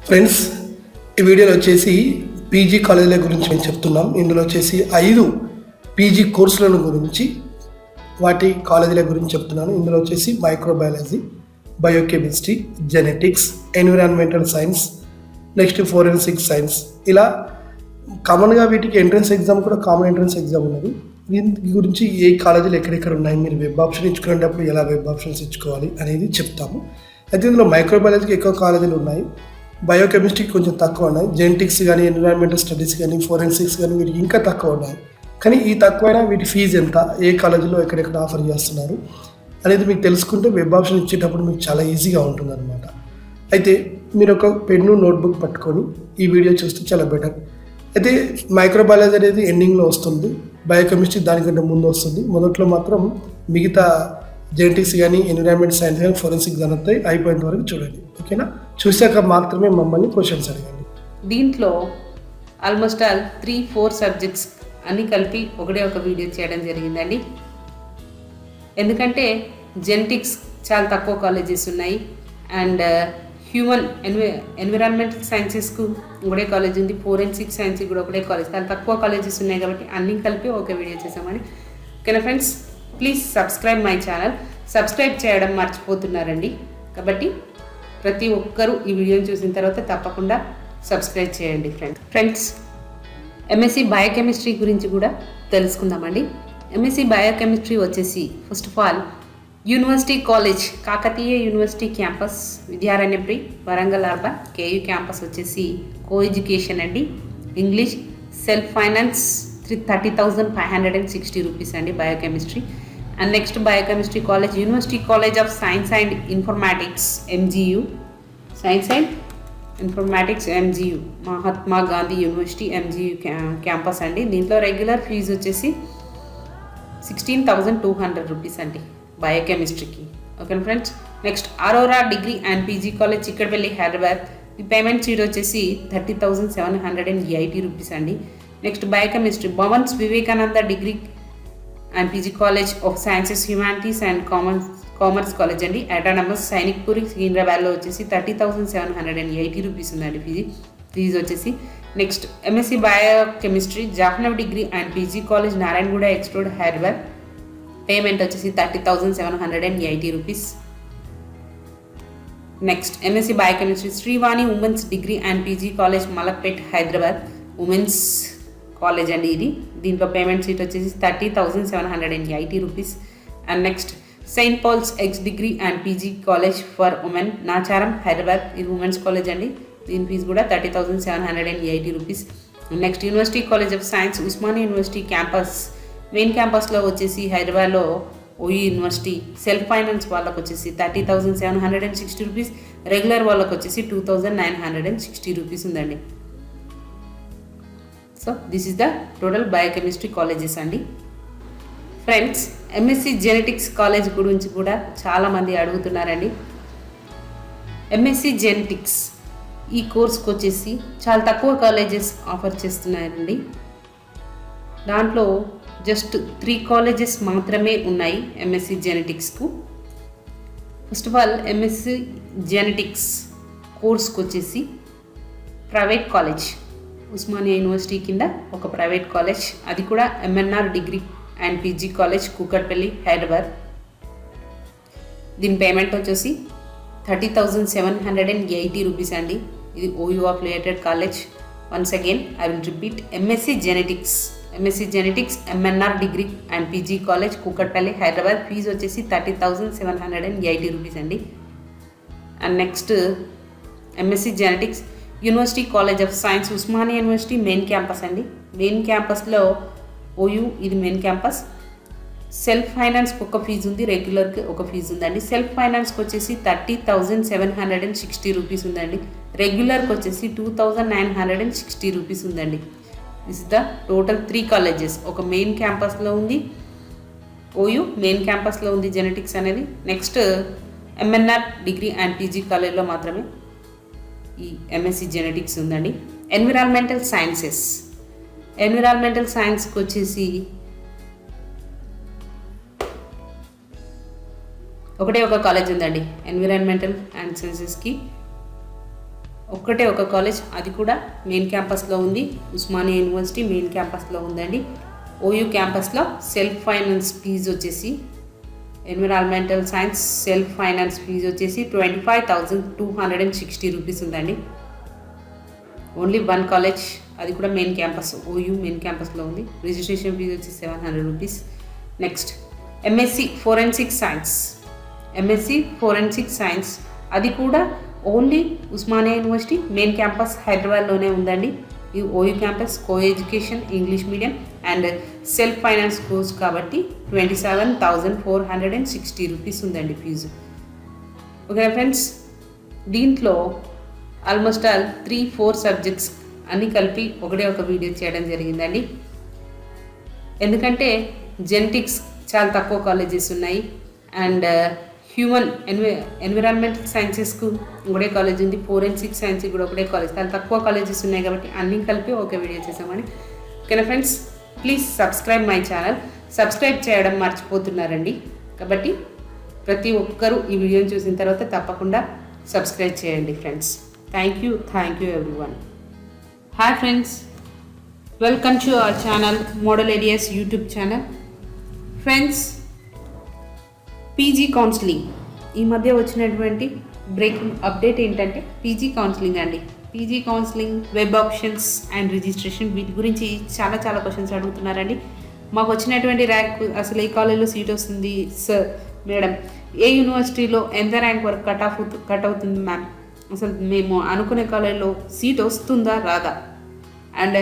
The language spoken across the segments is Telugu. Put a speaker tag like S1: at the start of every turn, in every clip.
S1: ఫ్రెండ్స్, ఈ వీడియోలో వచ్చేసి పీజీ కాలేజీల గురించి మేము చెప్తున్నాం. ఇందులో వచ్చేసి 5 పీజీ కోర్సులను గురించి వాటి కాలేజీల గురించి చెప్తున్నాను. ఇందులో వచ్చేసి microbiology, biochemistry, genetics, environmental science, next forensic science. ఇలా కామన్గా వీటికి ఎంట్రన్స్ ఎగ్జామ్ కూడా కామన్ ఎంట్రన్స్ ఎగ్జామ్ ఉన్నది. దీని గురించి ఏ కాలేజీలు ఎక్కడెక్కడ ఉన్నాయి, మీరు వెబ్ ఆప్షన్ ఇచ్చుకునేటప్పుడు ఎలా వెబ్ ఆప్షన్స్ ఇచ్చుకోవాలి అనేది చెప్తాము. అయితే ఇందులో మైక్రోబయాలజీకి ఎక్కువ కాలేజీలు ఉన్నాయి, బయోకెమిస్ట్రీకి కొంచెం తక్కువ ఉన్నాయి, జెనెటిక్స్ కానీ ఎన్విరాన్మెంటల్ స్టడీస్ కానీ ఫోరెన్సిక్స్ కానీ వీటికి ఇంకా తక్కువ ఉన్నాయి. కానీ ఈ తక్కువైనా వీటి ఫీజు ఎంత, ఏ కాలేజీలో ఎక్కడెక్కడ ఆఫర్ చేస్తున్నారు అనేది మీకు తెలుసుకుంటే వెబ్ ఆప్షన్ ఇచ్చేటప్పుడు మీకు చాలా ఈజీగా ఉంటుంది అనమాట. అయితే మీరు ఒక పెన్ను నోట్బుక్ పట్టుకొని ఈ వీడియో చూస్తే చాలా బెటర్. అయితే మైక్రోబయాలజీ అనేది ఎండింగ్లో వస్తుంది, బయోకెమిస్ట్రీ దానికంటే ముందు వస్తుంది. మొదట్లో మాత్రం మిగతా జెనెటిక్స్ కానీ ఎన్విరాన్మెంట్ సైన్స్ కానీ ఫోరెన్సిక్ దాని అయిపోయేంత వరకు చూడండి, ఓకేనా? చూశాక మాత్రమే మమ్మల్ని క్వశ్చన్స్ అడగండి.
S2: దీంట్లో ఆల్మోస్ట్ ఆల్ 3-4 సబ్జెక్ట్స్ అన్నీ కలిపి ఒకటే ఒక వీడియో చేయడం జరిగిందండి. ఎందుకంటే జెనెటిక్స్ చాలా తక్కువ కాలేజెస్ ఉన్నాయి, అండ్ హ్యూమన్ ఎన్విరాన్మెంటల్ సైన్సెస్కు ఒకటే కాలేజ్ ఉంది, ఫోరెన్సిక్ సైన్స్కి కూడా ఒకటే కాలేజ్, చాలా తక్కువ కాలేజెస్ ఉన్నాయి కాబట్టి అన్నీ కలిపి ఒక వీడియో చేసామని. ఓకేనా friends, please subscribe my channel. Subscribe చేయడం మర్చిపోతున్నారండి, కాబట్టి ప్రతి ఒక్కరూ ఈ వీడియోని చూసిన తర్వాత తప్పకుండా సబ్స్క్రైబ్ చేయండి ఫ్రెండ్స్. ఎంఎస్సి బయోకెమిస్ట్రీ గురించి కూడా తెలుసుకుందామండి. ఎంఎస్సి బయోకెమిస్ట్రీ వచ్చేసి first of all university college, Kakatiya university campus, Vidyaranyapuri, Warangal urban, KU campus వచ్చేసి కో ఎడ్యుకేషన్ అండి. ఇంగ్లీష్, సెల్ఫ్ ఫైనాన్స్ 30,560 రూపీస్ అండి biochemistry. And next biochemistry college university college of science and informatics MGU, science and informatics MGU, Mahatma Gandhi university MGU campus అండి. దీంట్లో రెగ్యులర్ ఫీజు వచ్చేసి 16,200 రూపీస్ అండి బయోకెమిస్ట్రీకి. Okay friends. Next Aurora degree and PG college Chikkadpally Hyderabad, ఈ పేమెంట్ సీట్ వచ్చేసి 30,780 రూపీస్ అండి. Next biochemistry Bhavan's Vivekananda degree and PG college of sciences, humanities and commerce college అండి, అటానమస్, సైనిక్పూర్, సికింద్రాబాద్లో వచ్చేసి 30,780 రూపీస్ ఉందండి ఫీజు వచ్చేసి. Next MSc biochemistry Jahnavi degree and PG college Narayanaguda X road Hyderabad, payment వచ్చేసి 30,780 rupees. Next MSc biochemistry Srivani women's degree and PG college Malakpet Hyderabad, women's college అండి ఇది. దీంట్లో పేమెంట్ సీట్ వచ్చేసి 30,780 rupees. And next Saint Paul's X degree and PG college for women Nacharam Hyderabad, ఇది ఉమెన్స్ కాలేజ్ అండి. దీని ఫీజు కూడా 30,780 rupees. Next university college of science Osmania university campus, main క్యాంపస్లో వచ్చేసి హైదరాబాద్లో ఓయూ యూనివర్సిటీ, సెల్ఫ్ ఫైనాన్స్ వాళ్ళకు వచ్చేసి 30,760 రూపీస్, రెగ్యులర్ వాళ్ళకు వచ్చేసి 2,960 రూపీస్ ఉందండి. So this is the total biochemistry colleges అండి. ఫ్రెండ్స్, ఎంఎస్సి జెనెటిక్స్ కాలేజ్ గురించి కూడా చాలామంది అడుగుతున్నారండి. ఎంఎస్సి జెనెటిక్స్ ఈ కోర్స్కి వచ్చేసి చాలా తక్కువ కాలేజెస్ ఆఫర్ చేస్తున్నారండి. దాంట్లో జస్ట్ 3 కాలేజెస్ మాత్రమే ఉన్నాయి ఎంఎస్సి జెనెటిక్స్కు. First of all MSc genetics కోర్స్కి వచ్చేసి ప్రైవేట్ కాలేజ్ ఉస్మానియా యూనివర్సిటీ కింద ఒక ప్రైవేట్ కాలేజ్, అది కూడా MNR degree and PG college Kukatpally Hyderabad. దీని పేమెంట్ వచ్చేసి 30,780 రూపీస్ అండి. ఇది OU affiliated college. Once again I will repeat, MSc genetics MNR degree and PG college Kukatpally Hyderabad, fees వచ్చేసి 30,780 రూపీస్ అండి. And next MSc genetics university college of science Osmania university main campus అండి. మెయిన్ క్యాంపస్లో ఓయూ, ఇది మెయిన్ క్యాంపస్. సెల్ఫ్ ఫైనాన్స్కి ఒక ఫీజు ఉంది, రెగ్యులర్కి ఒక ఫీజు ఉందండి. సెల్ఫ్ ఫైనాన్స్కి వచ్చేసి 30,760 రూపీస్ ఉందండి, రెగ్యులర్కి వచ్చేసి 2,960 రూపీస్ ఉందండి. This is the total 3 colleges. ఒక మెయిన్ క్యాంపస్లో ఉంది ఓయూ, మెయిన్ క్యాంపస్లో ఉంది జెనెటిక్స్ అనేది. Next MNR degree and PG కాలేజ్లో మాత్రమే ఈ ఎంఎస్సి జెనెటిక్స్ ఉందండి. ఎన్విరాన్మెంటల్ సైన్స్కి వచ్చేసి ఒకటే ఒక కాలేజ్ ఉందండి, ఎన్విరాన్మెంటల్ అండ్ సైన్సెస్కి ఒక్కటే ఒక కాలేజ్, అది కూడా మెయిన్ క్యాంపస్లో ఉంది. ఉస్మానియా యూనివర్సిటీ మెయిన్ క్యాంపస్లో ఉందండి. ఓయూ క్యాంపస్లో సెల్ఫ్ ఫైనాన్స్ ఫీజు వచ్చేసి environmental science self finance fees వచ్చేసి 25,260 రూపీస్ ఉందండి. ఓన్లీ వన్ కాలేజ్, అది కూడా మెయిన్ క్యాంపస్, ఓయూ మెయిన్ క్యాంపస్లో ఉంది. రిజిస్ట్రేషన్ ఫీజు వచ్చి 700 rupees. Next MSc forensic science, అది కూడా only Osmania university main campus హైదరాబాద్లోనే ఉందండి. ఈ OU campus co education English medium and self finance course కాబట్టి 27,460 రూపీస్ ఉందండి ఫీజు. ఓకే ఫ్రెండ్స్, దీంట్లో ఆల్మోస్ట్ ఆల్ 3-4 సబ్జెక్ట్స్ అన్నీ కలిపి ఒకటే ఒక వీడియో చేయడం జరిగిందండి. ఎందుకంటే జెనెటిక్స్ చాలా తక్కువ కాలేజెస్ ఉన్నాయి అండ్ హ్యూమన్ ఎన్విరాన్మెంటల్ సైన్సెస్కు ఒకటే కాలేజ్ ఉంది, ఫోరెన్సిక్ సైన్స్కి కూడా ఒకటే కాలేజ్, చాలా తక్కువ కాలేజెస్ ఉన్నాయి కాబట్టి అన్నీ కలిపి ఒక వీడియో చేసామని. ఓకేనా friends, please subscribe my channel. Subscribe చేయడం మర్చిపోతున్నారండి, కాబట్టి ప్రతి ఒక్కరూ ఈ వీడియోని చూసిన తర్వాత తప్పకుండా సబ్స్క్రైబ్ చేయండి friends. Thank you everyone. Hi friends, welcome to our channel model areas YouTube channel. Friends, PG counselling ఈ మధ్య వచ్చినటువంటి బ్రేకింగ్ అప్డేట్ ఏంటంటే పీజీ కౌన్సిలింగ్ అండి. PG counselling, web options and registration, వీటి గురించి చాలా క్వశ్చన్స్ అడుగుతున్నారండి. మాకు వచ్చినటువంటి ర్యాంక్, అసలు ఏ కాలేజీలో సీట్ వస్తుంది సార్ మేడం, ఏ యూనివర్సిటీలో ఎంత ర్యాంక్ వరకు కట్ అవుతుంది మ్యామ్, అసలు మేము అనుకునే కాలేజీలో సీట్ వస్తుందా రాదా, అండ్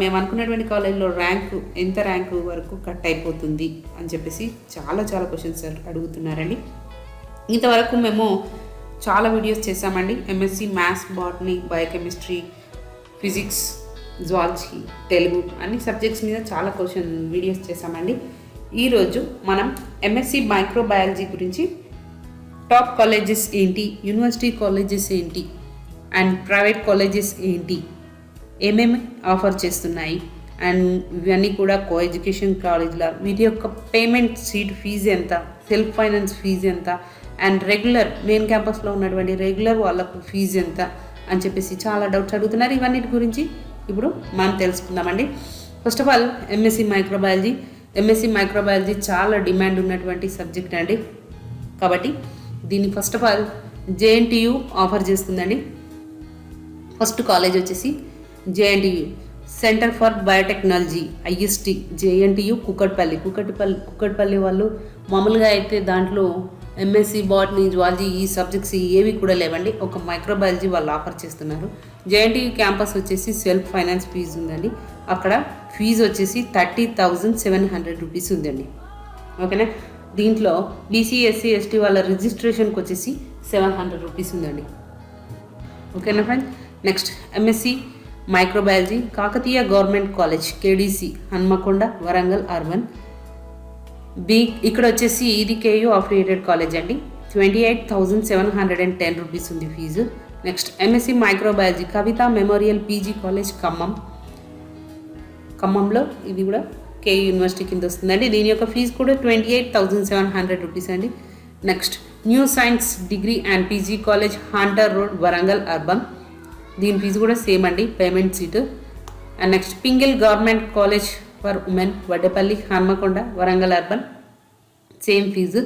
S2: మేము అనుకున్నటువంటి కాలేజీలో ఎంత ర్యాంకు వరకు కట్ అయిపోతుంది అని చెప్పేసి చాలా క్వశ్చన్స్ అడుగుతున్నారండి. ఇంతవరకు మేము చాలా వీడియోస్ చేసామండి. MSc maths, botany, biochemistry, physics, zoology, Telugu అన్ని సబ్జెక్ట్స్ మీద చాలా వీడియోస్ చేసామండి. ఈరోజు మనం ఎంఎస్సి మైక్రోబయాలజీ గురించి టాప్ కాలేజెస్ ఏంటి, యూనివర్సిటీ కాలేజెస్ ఏంటి అండ్ ప్రైవేట్ కాలేజెస్ ఏంటి, ఏమేమి ఆఫర్ చేస్తున్నాయి అండ్ ఇవన్నీ కూడా కో ఎడ్యుకేషన్ కాలేజ్ల, వీటి యొక్క పేమెంట్ సీట్ ఫీజు ఎంత, సెల్ఫ్ ఫైనాన్స్ ఫీజు ఎంత అండ్ రెగ్యులర్ మెయిన్ క్యాంపస్లో ఉన్నటువంటి రెగ్యులర్ వాళ్ళకు ఫీజు ఎంత అని చెప్పేసి చాలా డౌట్స్ అడుగుతున్నారు. ఇవన్నిటి గురించి ఇప్పుడు మనం తెలుసుకుందామండి. First of all MSc microbiology చాలా డిమాండ్ ఉన్నటువంటి సబ్జెక్ట్ అండి. కాబట్టి దీన్ని first of all JNTU offer చేస్తుందండి. ఫస్ట్ కాలేజ్ వచ్చేసి JNTU centre for biotechnology, IST, JNTU Kukatpally వాళ్ళు. మామూలుగా అయితే దాంట్లో ఎంఎస్సి బాటనీ, జువాలజీ ఈ సబ్జెక్ట్స్ ఏవి కూడా లేవండి, ఒక మైక్రోబయాలజీ వాళ్ళు ఆఫర్ చేస్తున్నారు. జేఎన్టీయు క్యాంపస్ వచ్చేసి సెల్ఫ్ ఫైనాన్స్ ఫీజు ఉందండి. అక్కడ ఫీజు వచ్చేసి 30,700 రూపీస్ ఉందండి. ఓకేనా, దీంట్లో బీసీ, ఎస్సీ, ఎస్టీ వాళ్ళ రిజిస్ట్రేషన్కి వచ్చేసి 700 రూపీస్ ఉందండి. ఓకేనా friends, next MSc microbiology Kakatiya government college, KDC, Hanamkonda, Warangal urban. ఇక్కడ వచ్చేసి ఇది కేయూ అఫిలియేటెడ్ కాలేజ్ అండి. 28,710 రూపీస్ ఉంది ఫీజు. నెక్స్ట్ ఎంఎస్సి మైక్రోబయాలజీ కవిత మెమోరియల్ పీజీ కాలేజ్ ఖమ్మంలో, ఇది కూడా కేయూ యూనివర్సిటీ కింద వస్తుందండి. దీని యొక్క ఫీజు కూడా 28,700 రూపీస్ అండి. Next new science degree and PG college, Hunter road, Warangal urban. దీని ఫీజు కూడా సేమ్ అండి, payment seat. And next Pingle government college for women, Vaddepalli, Hanmakonda, Warangal urban, same fee.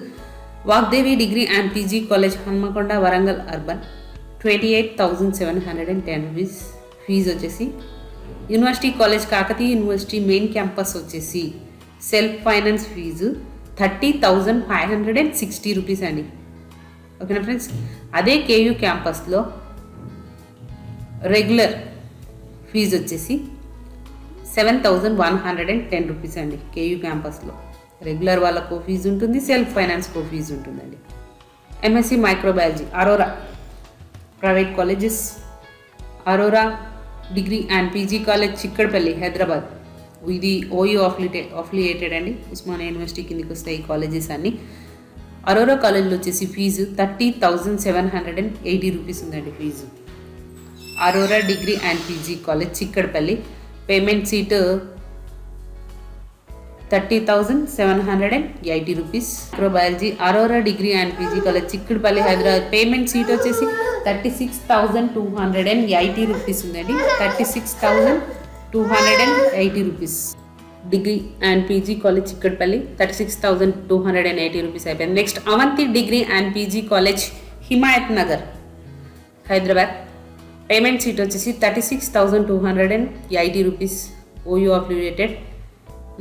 S2: Vagdevi degree and PG college, Hanmakonda, Warangal urban, 28,710 rupees fee వచ్చేసి. University college Kakatiya university main campus వచ్చేసి సెల్ఫ్ ఫైనాన్స్ ఫీజు 30,560 రూపీస్ అండి. ఓకేనా ఫ్రెండ్స్, అదే కేయూ క్యాంపస్లో రెగ్యులర్ ఫీజు వచ్చేసి 7,110 రూపీస్ అండి. కేయూ క్యాంపస్లో రెగ్యులర్ వాళ్ళకు ఫీజు ఉంటుంది, సెల్ఫ్ ఫైనాన్స్కో ఫీజు ఉంటుందండి. MSc microbiology Aurora private colleges, Aurora degree and PG college Chikkadpally, Hyderabad. ఇది ఓయూ అఫిలియేటెడ్ అండి, ఉస్మానియా యూనివర్సిటీ కిందకి వస్తాయి ఈ కాలేజెస్ అన్ని. అరోరా కాలేజ్లో వచ్చేసి ఫీజు 30,780 రూపీస్ ఉందండి fee. Aurora degree and PG college Chikkadpally, payment seat 30,780 rupees. Microbiology Aurora degree and PG college Chikkadpally, Hyderabad, payment seat వచ్చేసి 36,280 రూపీస్ ఉందండి. 36,280 rupees. Degree and PG college Chikkadpally 36,280 rupees అయిపోయింది. Next Avanthi degree and PG college Himayat Nagar Hyderabad. Payment seat వచ్చేసి 36,280 rupees OU affiliated.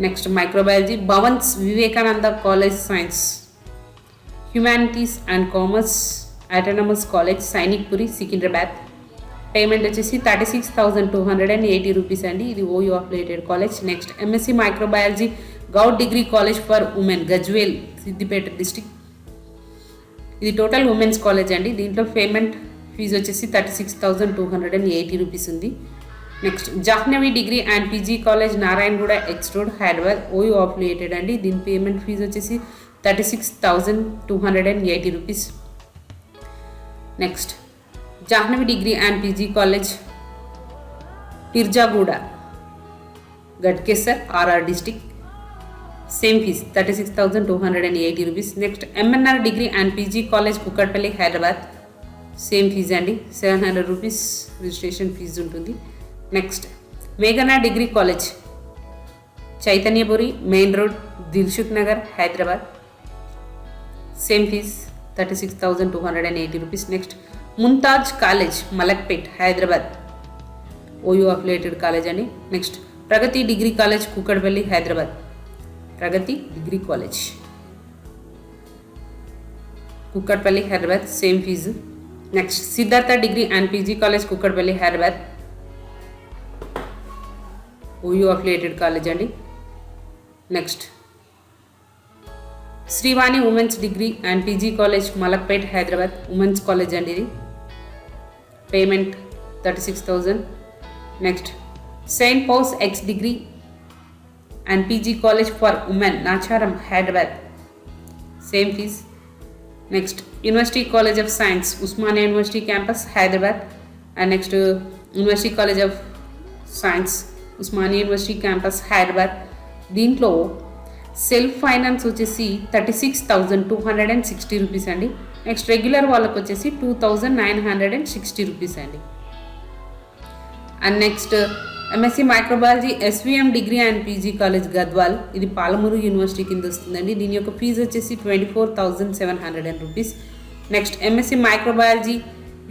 S2: Next microbiology Bhavans Vivekananda college science humanities and commerce autonomous college Sainikpuri Secunderabad. Payment వచ్చేసి 36,280 రూపీస్ అండి. ఇది OU affiliated college. Next MSc microbiology Goud degree college for women Gajwel Siddipet district. ఇది టోటల్ ఉమెన్స్ కాలేజ్ అండి. దీంట్లో పేమెంట్ ఫీజు వచ్చేసి 36,280 రూపీస్ ఉంది. Next Jahnavi degree and PG college Narayanaguda X road Hyderabad OU affiliated అండి. దీని పేమెంట్ ఫీజు వచ్చేసి 36,280 rupees. Next Jahnavi degree and PG college Pirzaguda Ghatkesar RR district. Same fee 36,280 rupees. Next MNR degree and PG college Kukatpally Hyderabad. Same fee అండి, 700 రూపీస్ రిజిస్ట్రేషన్ ఫీజు ఉంటుంది. నెక్స్ట్ మేఘనా degree college Chaitanyapuri main road Dilsukh Nagar Hyderabad. Same fee 36,280 rupees. Next Mumtaz college Malakpet Hyderabad OU affiliated college అండి. Next Pragathi degree college Kukatpally Hyderabad. Pragathi degree college Kukatpally Hyderabad. Same fee. Next Siddhartha degree and PG college Kukatpally Hyderabad OU affiliated college అండి. Next Srivani women's degree and PG college Malakpet Hyderabad women's college అండి. ఇది payment 36,000. Next Saint Paul's X degree and PG college for women Nacharam Hyderabad. Same fees. Next university college of science Osmania university campus Hyderabad. And next university college of science Osmania university campus Hyderabad. దీంట్లో సెల్ఫ్ ఫైనాన్స్ వచ్చేసి 36,260 రూపీస్ అండి. నెక్స్ట్ రెగ్యులర్ వాళ్ళకి వచ్చేసి 2,960 రూపీస్ అండి. And next MSc microbiology SVM degree and PG college Gadwal. ఇది పాలమూరు యూనివర్సిటీ కింద వస్తుందండి. దీని యొక్క ఫీజు వచ్చేసి 24,700 rupees. Next MSc microbiology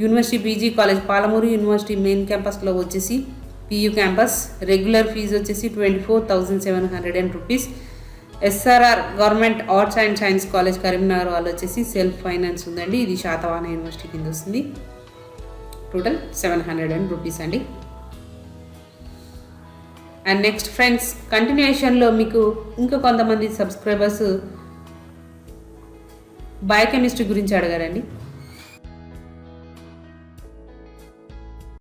S2: university PG college Palamuru university main క్యాంపస్లో వచ్చేసి పియూ క్యాంపస్. రెగ్యులర్ ఫీజు వచ్చేసి 24,700 rupees. SRR government arts and science college Karimnagar వాళ్ళు వచ్చేసి సెల్ఫ్ ఫైనాన్స్ ఉందండి. ఇది శాతవాహన యూనివర్సిటీ కింద వస్తుంది. టోటల్ 700 రూపీస్ అండి. అండ్ నెక్స్ట్ ఫ్రెండ్స్ కంటిన్యూషన్లో మీకు ఇంకా కొంతమంది సబ్స్క్రైబర్స్ బయోకెమిస్ట్రీ గురించి అడగారండి.